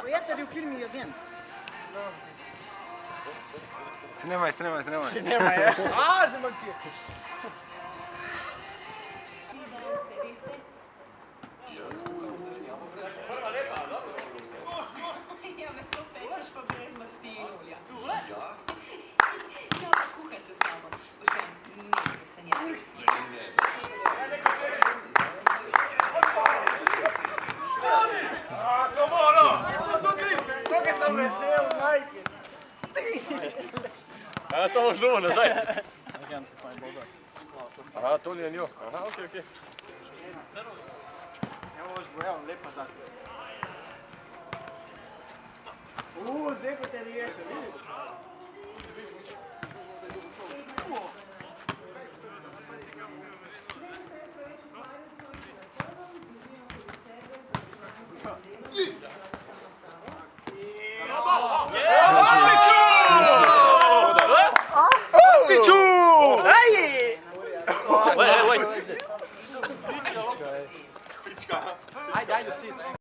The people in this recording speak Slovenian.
Jeste li kill me again? Снимай. Snemaj, je. Že imam kje. Ja, meso pečeš pa brez masti in olja. Ja? Ja, pa kuhaj se s sabo. Boš še nekaj sanjati. Tukaj sem vesel, najke. A to boš dobil nazaj. Aha, to ni njo. Aha, okej. Evo boš bojal, lepa zadnja. Zdaj ko te riješe, vidiš? Ajde, si.